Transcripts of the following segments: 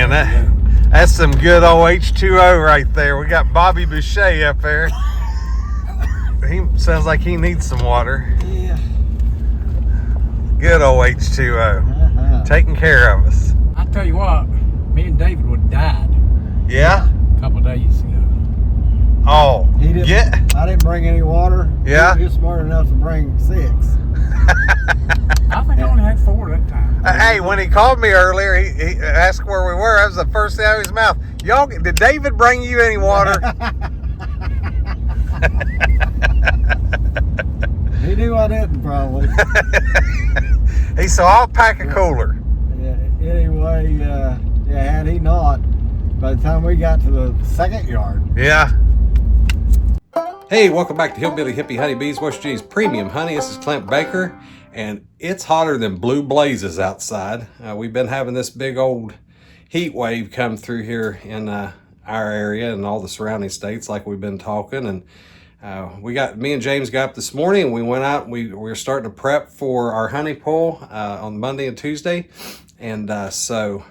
Man, that's some good old H2O right there. We got Bobby Boucher up there. He sounds like he needs some water. Yeah. Good old H2O. Taking care of us. I tell you what, me and David would have died. Yeah? A couple of days ago. Oh, He didn't, yeah. I didn't bring any water. Yeah. He was smart enough to bring 6. I think I only had 4 that time. Hey, when he called me earlier, he asked where we were. That was the first thing out of his mouth. Y'all, did David bring you any water? He knew I didn't, probably. He said, I'll pack a cooler. Yeah, anyway, had he not, by the time we got to the second yard. Yeah. Hey, welcome back to Hillbilly, Hippie, Honeybees, West Virginia's premium honey. This is Clint Baker, and it's hotter than blue blazes outside. We've been having this big old heat wave come through here in our area and all the surrounding states, like we've been talking. And me and James got up this morning, and we went out. And we were starting to prep for our honey pull on Monday and Tuesday, and so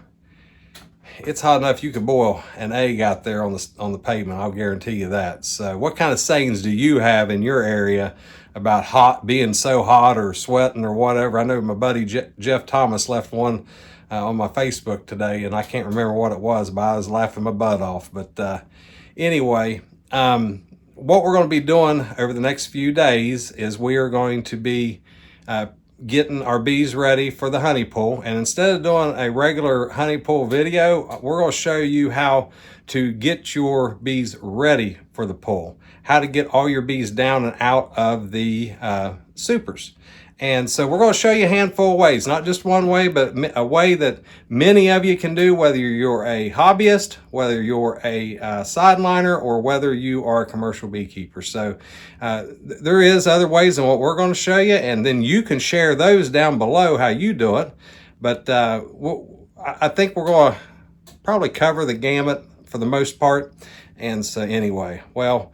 it's hot enough you could boil an egg out there on the pavement. I'll guarantee you that. So what kind of sayings do you have in your area about being so hot or sweating or whatever? I know my buddy Jeff Thomas left one on my Facebook today, and I can't remember what it was, but I was laughing my butt off. But anyway, what we're going to be doing over the next few days is we are going to be getting our bees ready for the honey pull. And instead of doing a regular honey pull video, we're going to show you how to get your bees ready for the pull, how to get all your bees down and out of the supers. And so we're going to show you a handful of ways, not just one way, but a way that many of you can do, whether you're a hobbyist, whether you're a sideliner, or whether you are a commercial beekeeper. So there is other ways than what we're going to show you, and then you can share those down below how you do it. But I think we're going to probably cover the gamut for the most part. And so anyway, well,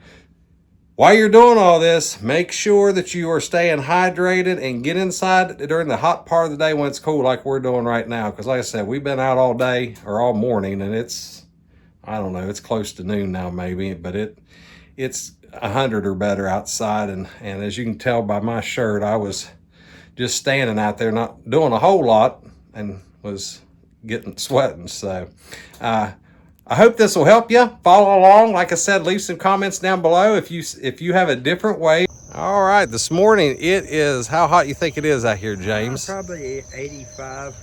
while you're doing all this, make sure that you are staying hydrated and get inside during the hot part of the day when it's cool, like we're doing right now. Because like I said, we've been out all day or all morning, and it's, I don't know, it's close to noon now maybe, but it's 100 or better outside. And as you can tell by my shirt, I was just standing out there not doing a whole lot and was sweating. So I hope this will help you. Follow along. Like I said, leave some comments down below if you have a different way. All right, this morning it is, how hot you think it is out here, James? Probably 85.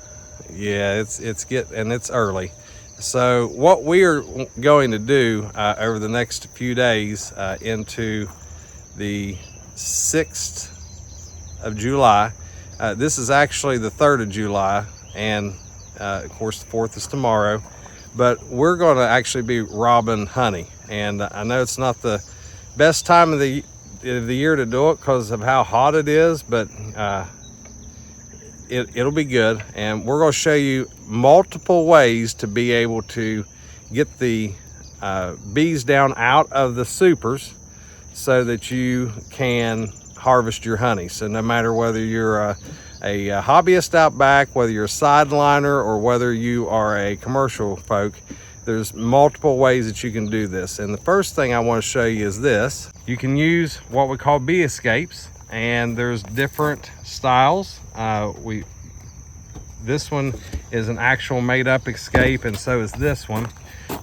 Yeah, it's early. So what we are going to do over the next few days into the 6th of July, this is actually the 3rd of July, and of course the 4th is tomorrow. But we're going to actually be robbing honey, and I know it's not the best time of the year to do it because of how hot it is, but it'll be good. And we're going to show you multiple ways to be able to get the bees down out of the supers so that you can harvest your honey. So no matter whether you're a hobbyist out back, whether you're a sideliner, or whether you are a commercial folk, there's multiple ways that you can do this. And the first thing I want to show you is this. You can use what we call bee escapes, and there's different styles. This one is an actual made up escape, and so is this one.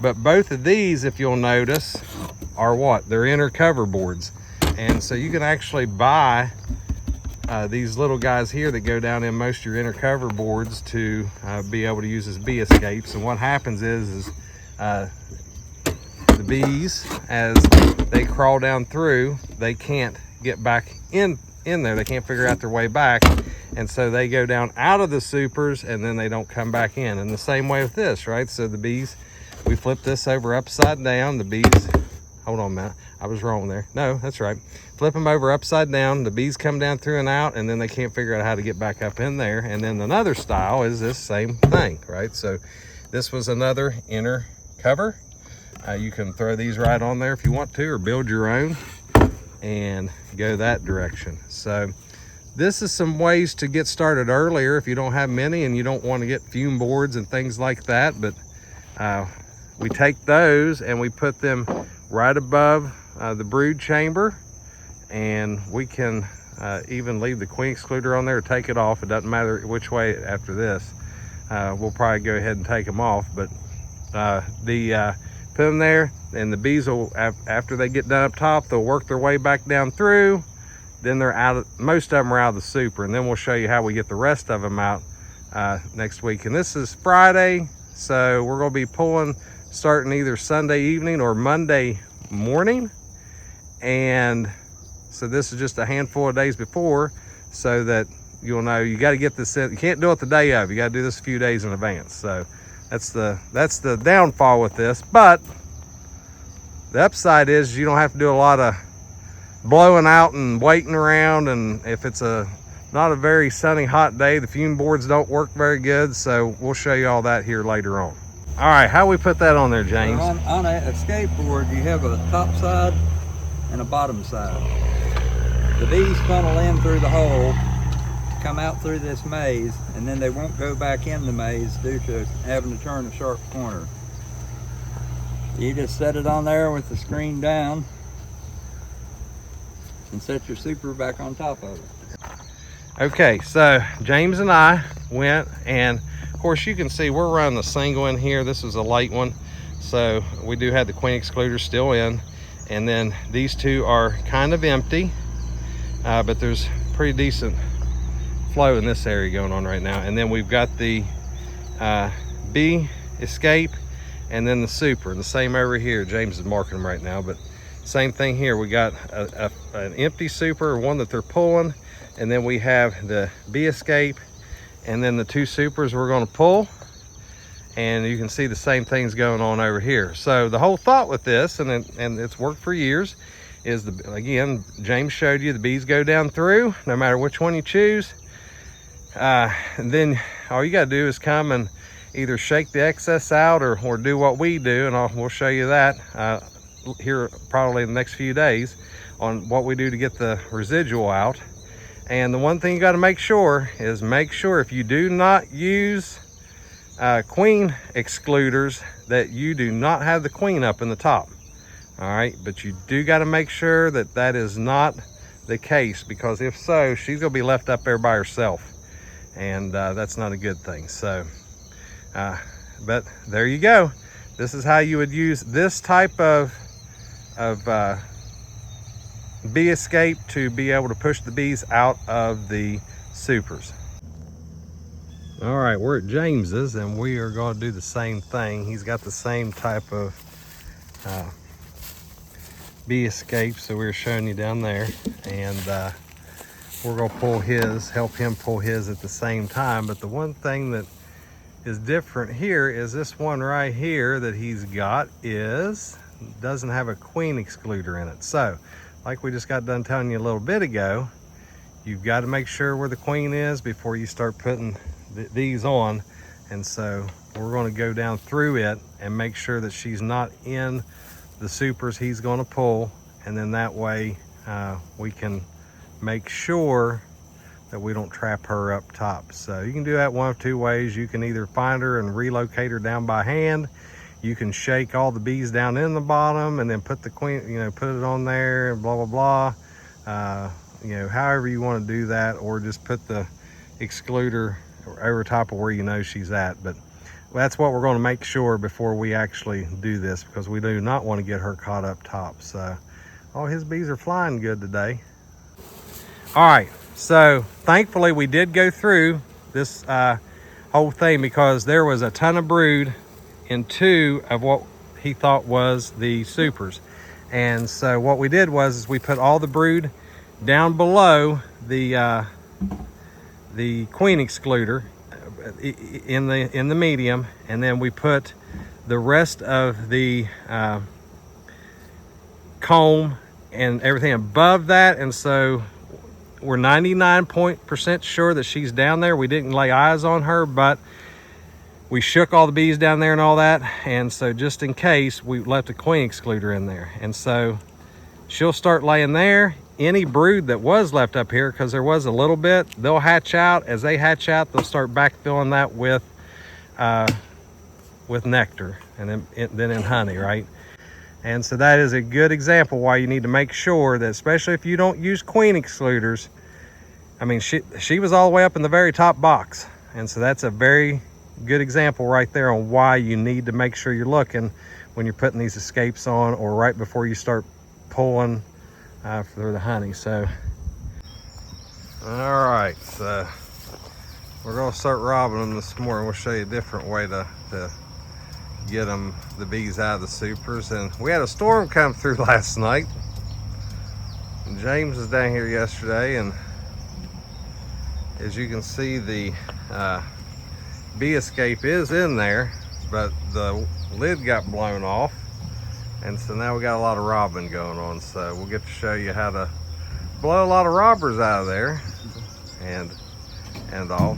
But both of these, if you'll notice, are what? They're inner cover boards. And so you can actually buy these little guys here that go down in most of your inner cover boards to be able to use as bee escapes. And what happens is the bees, as they crawl down through, they can't get back in there. They can't figure out their way back, and so they go down out of the supers, and then they don't come back in. And the same way with this, right? So the bees, we flip this over upside down. The bees, hold on a minute, I was wrong there. No, that's right. Flip them over upside down. The bees come down through and out, and then they can't figure out how to get back up in there. And then another style is this same thing, right? So this was another inner cover. You can throw these right on there if you want to, or build your own and go that direction. So this is some ways to get started earlier if you don't have many and you don't want to get fume boards and things like that. But we take those and we put them right above the brood chamber, and we can even leave the queen excluder on there or take it off. It doesn't matter which way after this. We'll probably go ahead and take them off, but put them there, and the bees will, after they get done up top, they'll work their way back down through. Then they're out of, most of them are out of the super, and then we'll show you how we get the rest of them out next week. And this is Friday, so we're going to be pulling starting either Sunday evening or Monday morning. And so this is just a handful of days before, so that you'll know you got to get this in. You can't do it the day of. You got to do this a few days in advance. So that's the downfall with this. But the upside is you don't have to do a lot of blowing out and waiting around. And if it's not a very sunny, hot day, the fume boards don't work very good. So we'll show you all that here later on. All right, how we put that on there, James? On a skateboard, you have a top side and a bottom side. The bees funnel in through the hole, come out through this maze, and then they won't go back in the maze due to having to turn a sharp corner. You just set it on there with the screen down and set your super back on top of it. Okay, so James and I went, and of course you can see we're running a single in here. This is a late one, so we do have the queen excluder still in, and then these two are kind of empty, but there's pretty decent flow in this area going on right now. And then we've got the bee escape and then the super, and the same over here. James is marking them right now, but same thing here. We got an empty super, one that they're pulling, and then we have the bee escape, and then the two supers we're going to pull. And you can see the same things going on over here. So the whole thought with this, and it's worked for years, is again, James showed you the bees go down through no matter which one you choose. And then all you got to do is come and either shake the excess out or do what we do, and we'll show you that here probably in the next few days on what we do to get the residual out. And the one thing you got to make sure if you do not use queen excluders, that you do not have the queen up in the top. All right, but you do got to make sure that that is not the case, because if so, she's gonna be left up there by herself, and that's not a good thing. So but there you go. This is how you would use this type of bee escape to be able to push the bees out of the supers. All right, we're at James's, and we are going to do the same thing. He's got the same type of bee escape, so we were showing you down there, and we're going to pull his, help him pull his at the same time. But the one thing that is different here is this one right here that he's got doesn't have a queen excluder in it. So like we just got done telling you a little bit ago, you've got to make sure where the queen is before you start putting these on. And so we're going to go down through it and make sure that she's not in the supers he's going to pull, and then that way we can make sure that we don't trap her up top. So you can do that one of two ways. You can either find her and relocate her down by hand. You can shake all the bees down in the bottom and then put the queen, put it on there and blah blah blah. However you want to do that, or just put the excluder over top of where you know she's at. But that's what we're going to make sure before we actually do this, because we do not want to get her caught up top. So his bees are flying good today. All right, so thankfully we did go through this whole thing, because there was a ton of brood in two of what he thought was the supers. And so what we did was we put all the brood down below the queen excluder in the medium, and then we put the rest of the comb and everything above that. And so we're 99% sure that she's down there. We didn't lay eyes on her, but we shook all the bees down there and all that, and so just in case, we left a queen excluder in there. And so she'll start laying there. Any brood that was left up here, because there was a little bit, they'll hatch out. As they hatch out, they'll start backfilling that with with nectar and then in honey, right? And so that is a good example why you need to make sure that, especially if you don't use queen excluders. I mean, she was all the way up in the very top box. And so that's a very good example right there on why you need to make sure you're looking when you're putting these escapes on, or right before you start pulling for the honey. So, all right, so we're gonna start robbing them this morning. We'll show you a different way to get them, the bees, out of the supers. And we had a storm come through last night. And James was down here yesterday, and as you can see, the bee escape is in there, but the lid got blown off, and so now we got a lot of robbing going on. So we'll get to show you how to blow a lot of robbers out of there and all.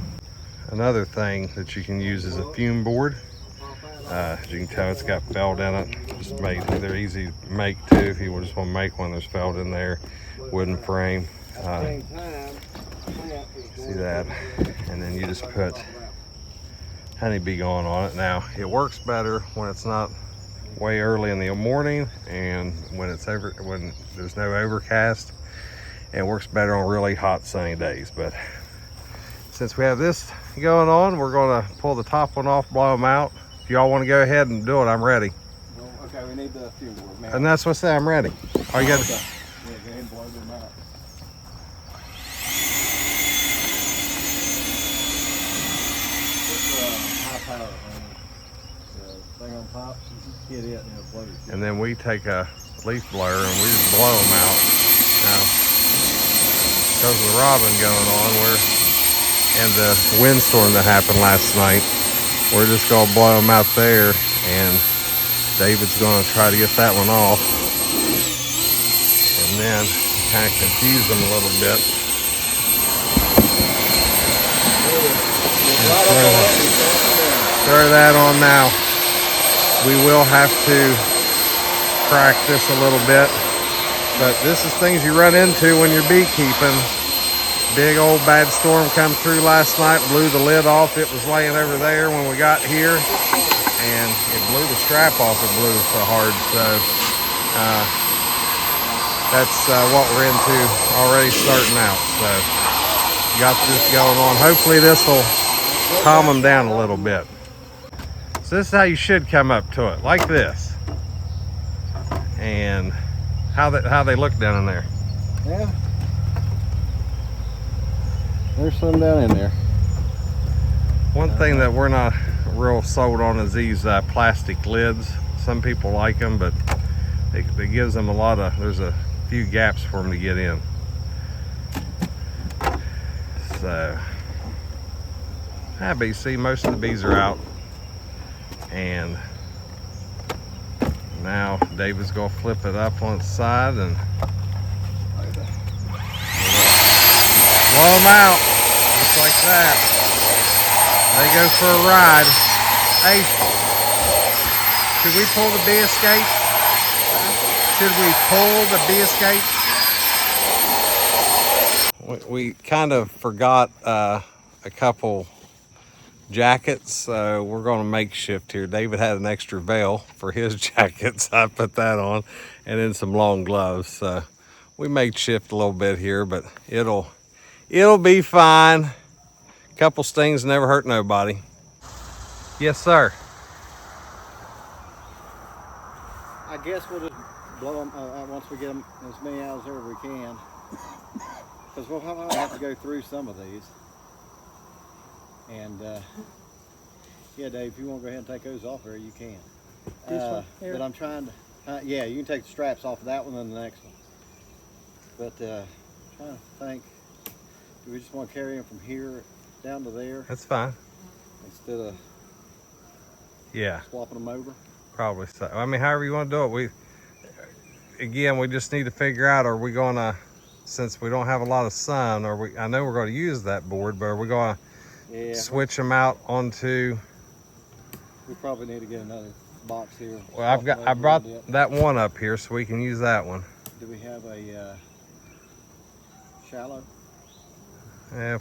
Another thing that you can use is a fume board. As you can tell, it's got felt in it. Just made, they're easy to make too if you just want to make one. There's felt in there, wooden frame. See that? And then you just put Honeybee going on it. Now it works better when it's not way early in the morning and when there's no overcast. It works better on really hot sunny days. But since we have this going on, we're going to pull the top one off, blow them out. If y'all want to go ahead and do it, I'm ready. Okay, we need the fume board, man. And that's what I say, I'm ready. All you got to Yeah, go ahead and blow them out. High power, the thing on top, hit it and it'll blow it. And then we take a leaf blower and we just blow them out. Now, because of the robbing going on, and the windstorm that happened last night, we're just gonna blow them out there, and David's gonna try to get that one off, and then kind of confuse them a little bit. Throw that on now. We will have to practice a little bit, but this is things you run into when you're beekeeping. Big old bad storm come through last night, blew the lid off. It was laying over there when we got here, and it blew the strap off. It blew so hard. So that's what we're into already starting out. So got this going on. Hopefully this will calm them down a little bit. So this is how you should come up to it, like this. And how they look down in there. Yeah. There's some down in there. One thing that we're not real sold on is these plastic lids. Some people like them, but it gives them a lot of, there's a few gaps for them to get in. So, but you see, most of the bees are out. And now David's gonna flip it up on its side and blow them out, just like that. They go for a ride. Hey, should we pull the bee escape? Should we pull the bee escape? We kind of forgot a couple jackets, so we're going to makeshift here. David had an extra veil for his jackets. I put that on, and then some long gloves. So we makeshift a little bit here, but it'll be fine. Couple stings never hurt nobody. Yes, sir. I guess we'll just blow them once we get them as many out as ever we can. Because we'll have to go through some of these. And yeah, Dave, if you want to go ahead and take those off there, you can. This one here? But I'm trying to, yeah, you can take the straps off of that one and the next one. But trying to think, do we just want to carry them from here down to there? That's fine. Instead of swapping them over? Probably so. I mean, however you want to do it. We just need to figure out, are we going to, since we don't have a lot of sun, I know we're going to use that board, but are we going to switch them out onto? We probably need to get another box here. Well, I brought that one up here so we can use that one. Do we have a shallow? Yeah,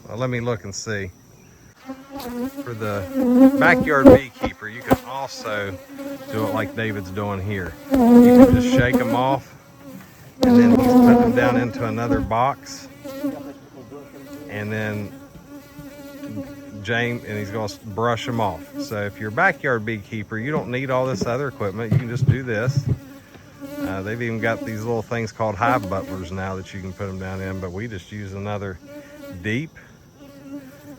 well, let me look and see. for the backyard beekeeper, you can also do it like David's doing here. You can just shake them off, and then he's putting them down into another box, and then James, and he's going to brush them off. So if you're a backyard beekeeper, you don't need all this other equipment. You can just do this. They've even got these little things called hive butlers now that you can put them down in, but we just use another deep,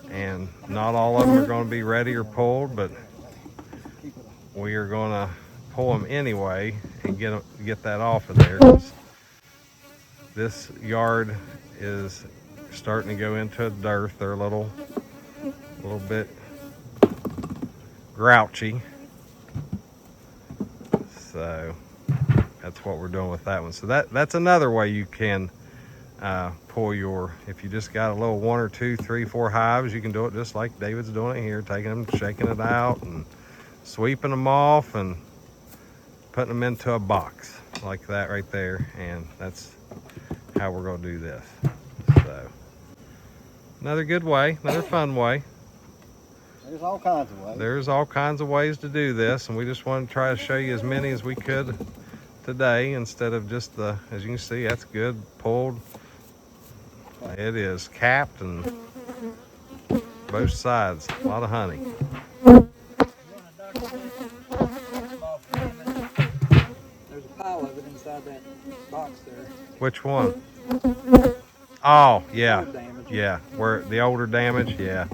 and not all of them are going to be ready or pulled, but we are going to pull them anyway and get that off of there. This yard is starting to go into a dearth. They're a little bit grouchy, so that's what we're doing with that one. So that's another way you can pull your, if you just got a little 1 or 2, 3, 4 hives, you can do it just like David's doing it here, taking them, shaking it out and sweeping them off and putting them into a box like that right there. And that's how we're going to do this. So another good way, another fun way. There's all kinds of ways. There's all kinds of ways to do this, and we just want to try to show you as many as we could today, instead of just the, as you can see, that's good pulled. It is capped and both sides, a lot of honey. There's a pile of it inside that box there. Which one? Oh, yeah. Old damage. Yeah, where the older damage, yeah.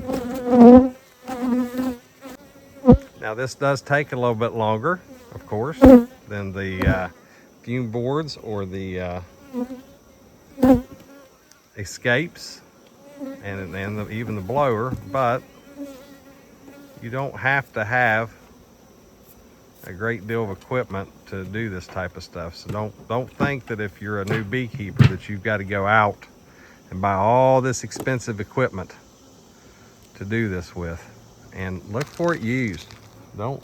Now this does take a little bit longer, of course, than the fume boards or the escapes and even the blower, but you don't have to have a great deal of equipment to do this type of stuff. So don't think that if you're a new beekeeper that you've got to go out and buy all this expensive equipment to do this with. And look for it used. Don't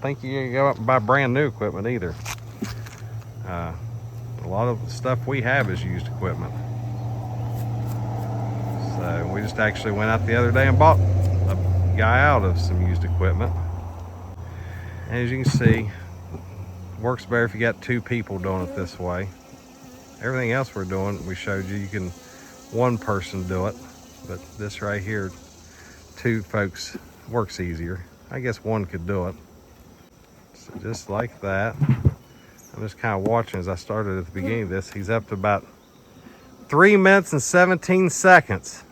think you can go out and buy brand new equipment either. A lot of the stuff we have is used equipment. So we just actually went out the other day and bought a guy out of some used equipment. And as you can see, it works better if you got 2 people doing it this way. Everything else we're doing, we showed you, you can one person do it, but this right here, 2 folks works easier. I guess 1 could do it. So just like that. I'm just kind of watching as I started at the beginning of this. He's up to about 3 minutes and 17 seconds.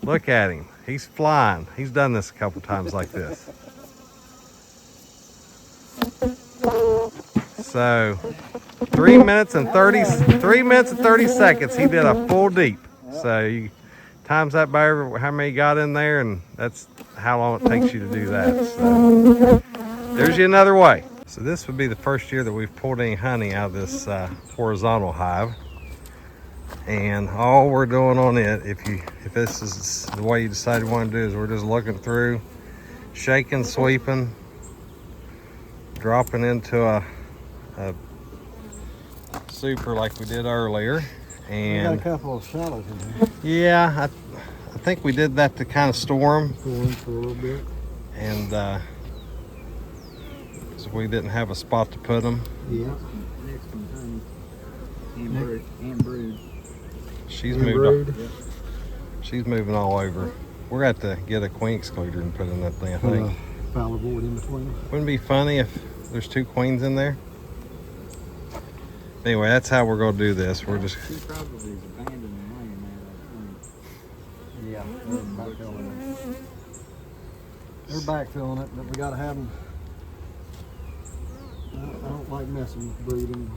Look at him. He's flying. He's done this a couple times like this. So 3 minutes and 30 seconds. He did a full deep. So you times that by how many got in there, and that's how long it takes you to do that. So there's you another way. So this would be the first year that we've pulled any honey out of this horizontal hive. And all we're doing on it, if this is the way you decide you want to do, is we're just looking through, shaking, sweeping, dropping into a super like we did earlier. And we got a couple of shallows in here. Yeah, I think we did that to kind of store them. Go in for a little bit. And so we didn't have a spot to put them. Yeah. Next one, honey. And brood. She's And moved. brood. Yep. She's moving all over. We're going to have to get a queen excluder and put in that thing, I think. Fowler board in between. Wouldn't it be funny if there's 2 queens in there? Anyway, that's how we're going to do this. We're just... She probably is abandoning laying there, I think. Yeah, they're backfilling it. They're backfilling it, but we got to have them. I don't like messing with breeding.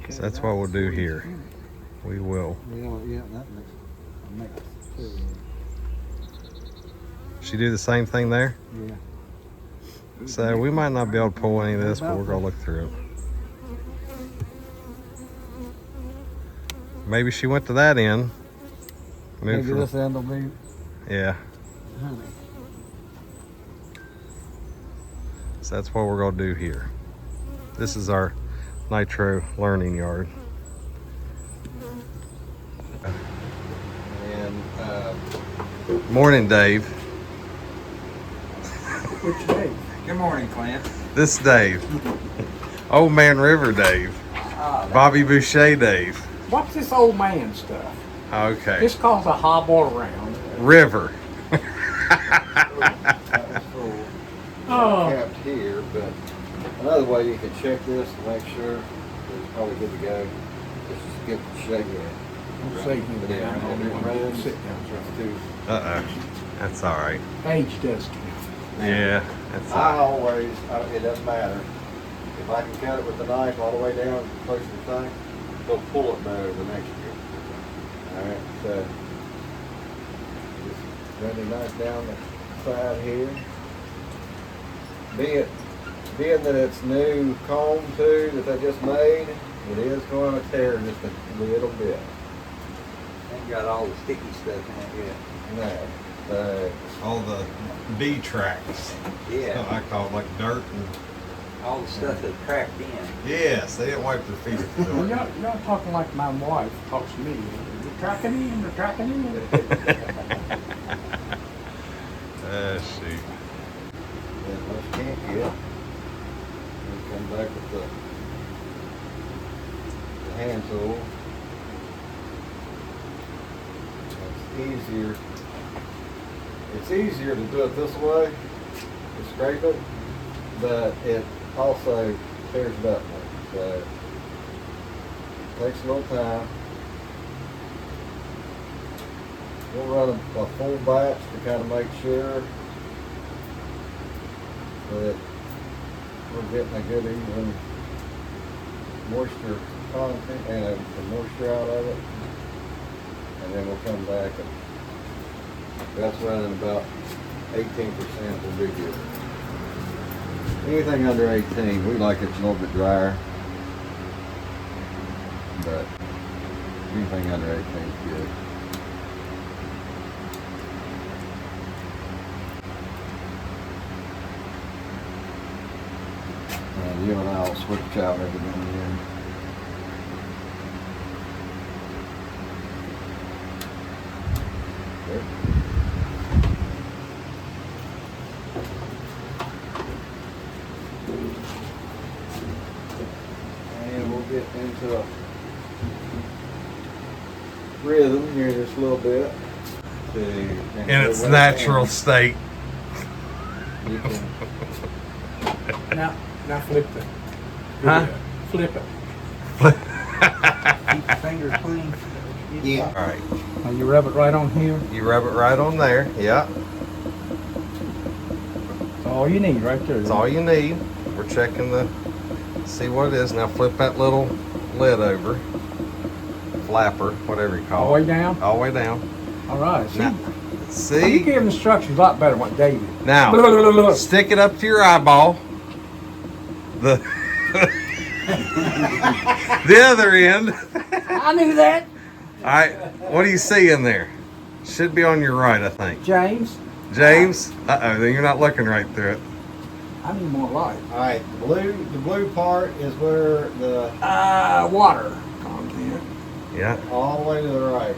So that's what we'll do here. We will. Yeah, that makes a mess. She do the same thing there? Yeah. So we might not be able to pull any of this, but we're going to look through it. Maybe she went to that end. Maybe this end will be Yeah. honey. So that's what we're going to do here. This is our nitro learning yard. Morning, Dave. Which day? Good morning, Clint. This Dave. Old Man River Dave. Bobby Boucher Dave. What's this old man stuff? Okay. This calls a hobble around. River. That was full. Oh. Capped here, but another way you can check this to make sure that it's probably good to go is just get the shake in. I'm saving it down. If it runs, Sit down. it's too. Uh-oh. That's all right. Age does count. Yeah, that's all I right. always, it doesn't matter. If I can cut it with the knife all the way down close to the thing, they'll pull it better the next year. Alright, so just run the knife down the side here. Being that it's new comb too that they just made, it is going to tear just a little bit. Ain't got all the sticky stuff in it yet. No, so All the bee tracks. Yeah. I call it like dirt and All the stuff that cracked in. yes, they didn't wipe their feet at the Well, door. y'all talking like my wife talks to me. They're tracking in, they're tracking in. Shoot. that much can't get. We come back with the hand tool. It's easier. It's easier to do it this way, to scrape it, but it also tears it up more. So it takes a little time. We'll run a full batch to kind of make sure that we're getting a good even moisture content and the moisture out of it. And then we'll come back and that's running about 18% will be good. Anything under 18, we like it a little bit drier. But anything under 18 is good. And you and I'll switch out every now and then. Okay. And we'll get into a rhythm here just a little bit. In its natural state. You can, Now flip it. Huh? Flip it. Keep your fingers clean. yeah. All right. Now you rub it right on here. You rub it right on there. Yeah. That's all you need right there. That's all you need. We're checking the, see what it is. Now flip that little lid over. Flapper, whatever you All call the way it. down. All the way down. All right. See, Now, you see? gave instructions a lot better than what David. Now, stick it up to your eyeball. The the other end. I knew that. All right. What do you see in there? Should be on your right, I think. James, James. Uh-oh. Then you're not looking right through it. I need more light. All right, the blue part is where the Water content. Yeah. all the way to the right.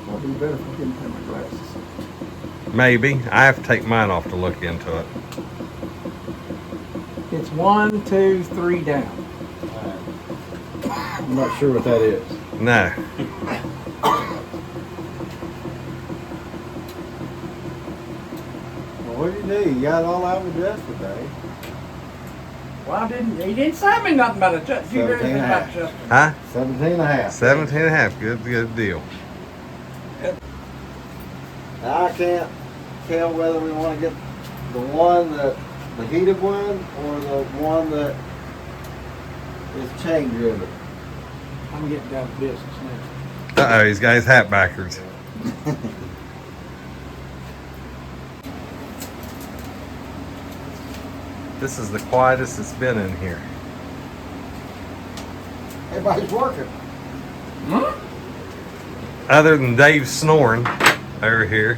Probably be better if I didn't have my glasses. Maybe. I have to take mine off to look into it. It's 1, 2, 3 down. I'm not sure what that is. No. Well, what do you do? You got it all out of the dust today. Well, he didn't say me nothing about adjustment. You heard 17 anything and a about half. adjustment? Huh? 17 and a half. 17 and a half. Good deal. Now, I can't tell whether we want to get the one that, the heated one, or the one that is chain driven. I'm getting down to business now. Uh-oh, he's got his hat backwards. This is the quietest it's been in here. Everybody's working. Other than Dave snoring over here.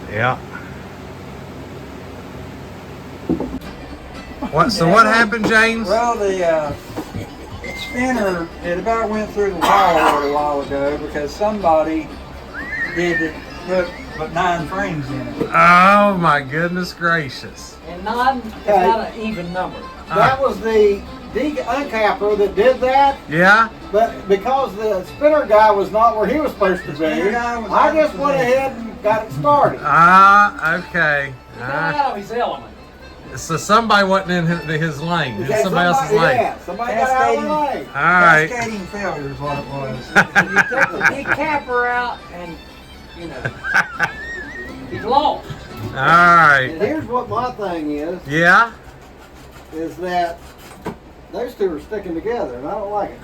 Yeah. So what happened, James? Well, the spinner, it about went through the wall a little while ago because somebody did put 9 frames in it. Oh my goodness gracious. And 9 is not an even number. That was the uncapper that did that, Yeah? but because the spinner guy was not where he was supposed to be, Spinner guy was I not just supposed went to be. ahead and got it started. Okay. He got out of his element. So somebody wasn't in his lane. It was Okay, somebody else's lane. Yeah, somebody got out of the lane. All right. Cascading failure is what it was. You took the big capper out and, you know, he's lost. All right. And here's what my thing is Yeah? that those two are sticking together, and I don't like it.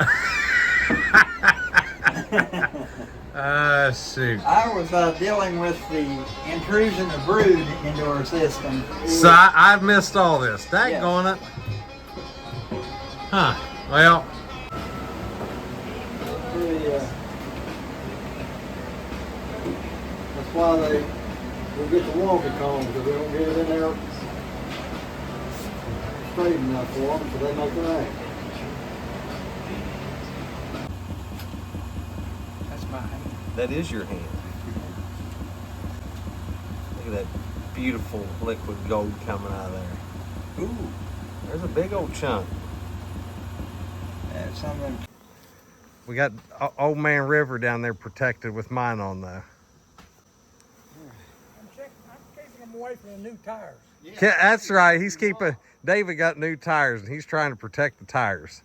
Shoot. I was dealing with the intrusion of brood into our system. So I've missed all this. Daggone it. Huh. Well, That's why they will get the wonky comb, because they don't get it in there straight enough for them, so they make it rain. That's mine. that is your hand. Look at that beautiful liquid gold coming out of there. Ooh, There's a big old chunk. that's something. We got Old Man River down there protected with mine on though. I'm keeping them away from the new tires. Yeah, that's right. He's keeping. David got new tires and he's trying to protect the tires.